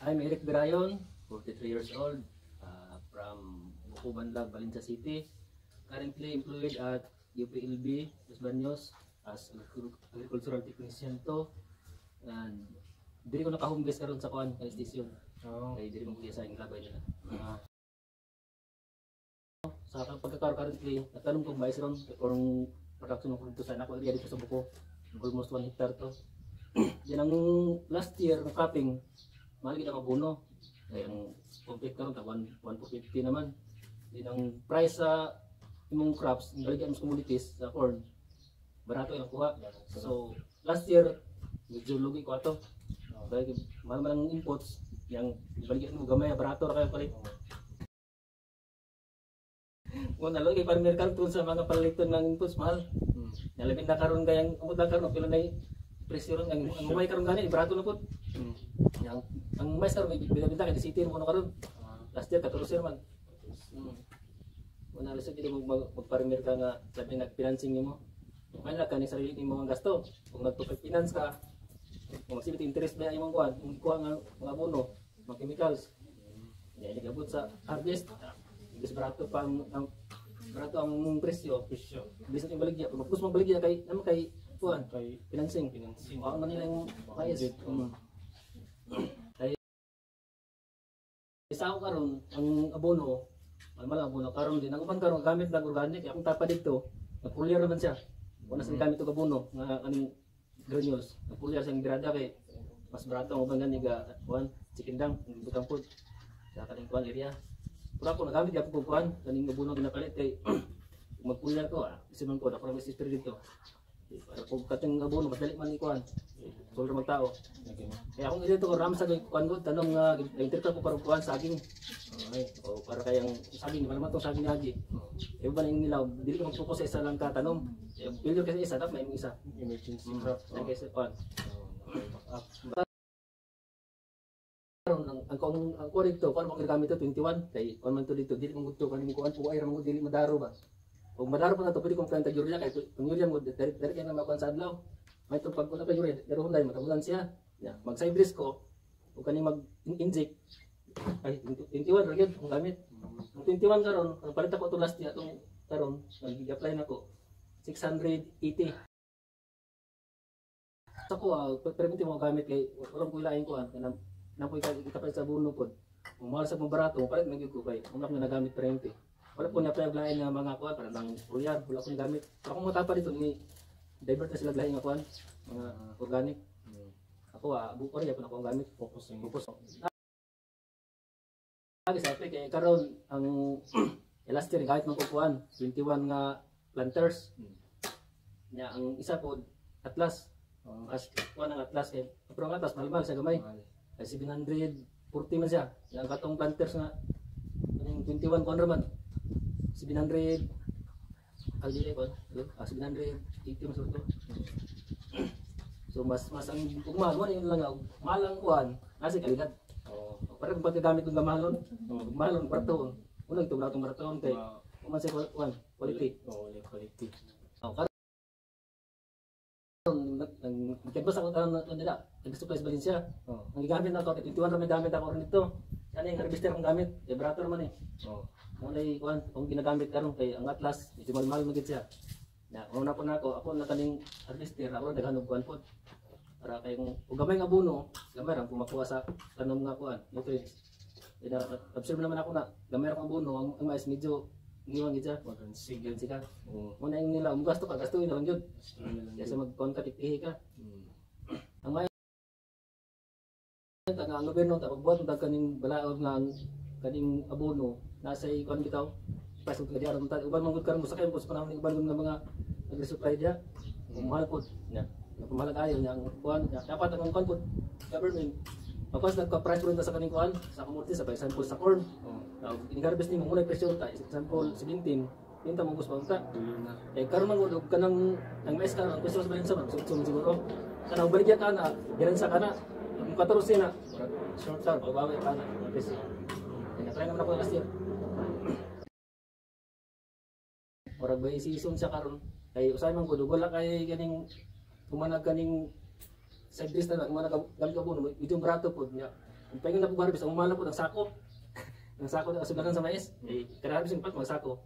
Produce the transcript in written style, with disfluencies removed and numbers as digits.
I'm Eric Birayon, 43 years old, from Buko Banlag, Valencia City. Currently employed at UPLB, Los Baños, as agricultural technician to. And diri ko naka-home base karon sa kuan, sa station. Kaya diri mo kuya sa inglabay nila. Sa akong pagkakaroon currently, natanong kong mais ron kung production ko dito sa anak ko area dito sa Buko. Almost 1 hectare to. Yan ang last year ng cropping, mahal kita mabuno. Kaya ang complete karon ta 1,450 naman. Din ang price sa imong crops, baligyan mo commodities sa corn, barato yung kuha. So last year medyo lugi ko ato. Dahil mahal man ang inputs, yang baligyan mo gamay barato ra kayo palit. Kung naloy farmer karon sa mga paliton ng inputs mahal. Nalabing na karon kayang umod na karon pila nay presyo ron ang may karon gani barato na pud. Yang ang mais karon bida-bida kay city mo karon. Last year 14 man. Wala sa gid mo mag-farmer ka nga sabi nag-financing nimo. May lang kani sarili nimo ang gasto. Kung nagpo-finance ka, kung magsibit interest ba imong kuan, kuha nga mga abono, mga chemicals. Dili gabot sa harvest. Bis barato pa ang barato ang presyo. Bisa yung baligya, pagpus mo baligya kay naman kay kuan, kay financing. Ang manila yung kayas. Kay isa ko karon ang abono, malang abono karon din. Ang uban karon gamit lang organic, akong tapa dito. Nagpulyar naman siya. Una sa gamit og abono nga kaning granules. Nagpulyar siyang grada kay mas barato ang uban gani ga kuan, chikindang butang food sa kaning kuan area. Pura ko nagamit gyapon ko kuan kaning abono ginapalit kay magpulyar ko kasi man ko na para may sister dito. Para kung kating abono madali man ni kuan. Sulod mag tao. Kaya akong dito ko ram sa kuan ko tanong nga interpret ko para kuan saging. O para kayang saging malaman tong saging lagi. E ba nang nilaw dili ko mag-focus sa isa lang ka tanom. Failure kasi isa dapat may isa. Emergency crop. Okay sa kuan. Ang kuan dito, kuan mo gamit to 21 kay kuan man to dito dili mo gudto kaning kuan po ay ra mo dili madaro ba. Kung madaro pa na to pwede kong planta urea kay kung urea mo dari kay na makuan sa adlaw. May to pag kuna kay urea pero hunday matabulan siya. Ya, mag-sybris ko o kani mag-inject ay 21 ra gyud ang gamit. Ang 21 karon, ang palit ako to last year atong karon, nag-apply nako 680. Sa ko permit mo gamit kay urang ko ilain ko kanang napoy ka itapalit sa buno pod. Kung mahal sa barato, palit man gyud ko kay una ko nagamit 20. Wala po na-apply lain nga mga kuan para nang urea, wala ko gamit. Ako mo tapa dito ni divert na sila lain nga kuan, mga organic. Ako buko rin ako ang gamit focus. Lagi sa kay karon ang last year kahit man ko kuan 21 nga planters. Nya ang isa po Atlas. As kuan ang Atlas kay pero ang Atlas mahal sa gamay. Ay 740 man siya. Ang katong planters nga yung 21 kuan raman. 700 dili ko 780 mas ito. So mas ang ugmahal mo yun lang malang kuan kasi kalidad. Para kung pagkagamit ng gamalon, gamalon baraton. Unang tugnaw tong baraton kay kuman sa kuan quality. Quality. Nagkabas ako nila, nag-supply sa Valencia. Ang gamit na ako, 21 ra may gamit ako rin dito. Ano yung harvester akong gamit? Kay barato naman eh. Muna yung kuhan, kung ginagamit karon kay ang Atlas, medyo mahal magit siya. Una po na ako na kaning harvester, ako na naghanong kuhan po. Para kayong, kung gamay nga buno, gamay lang kumakuha sa tanom nga kuhan, nutrients. Observe naman ako na, gamay lang ang buno, ang mais medyo ngiwang gid siya. Sigil siya. Muna yung nila, gasto ka, gastuin na lang yun. Kasi mag-contact ihi ka. Ang may ang gobyerno pagbuhat ng kaning balaod nga kaning abono nasa ikon bitaw pasok ka diara uban man gud karon sa kayo sa panahon ng uban nga mga nag-supply dia mahal pod nya mahal ayo nya ang kuan dapat ang kuan pod government pagkas nagka-price ron sa kaning kuan sa commodity sa example sa corn ini-harvest nimo muna presyo ta example 17 pinta mo gusto pa eh karon man gud kanang ang mais karon presyo sa balansa man siguro kana baligya ka na diran sa kana kung 14 na short term pagbawi ka na presyo try naman ako last year. Ora ba season sa karon kay usay man gud wala kay ganing kumanag kaning sa dress na kumanag gamit abono medyo barato pod nya Kung paingon na po harvest, ang umala po ng sako. Ang sako na asubatan sa mais. Eh, kada harvest yung pat, mga sako.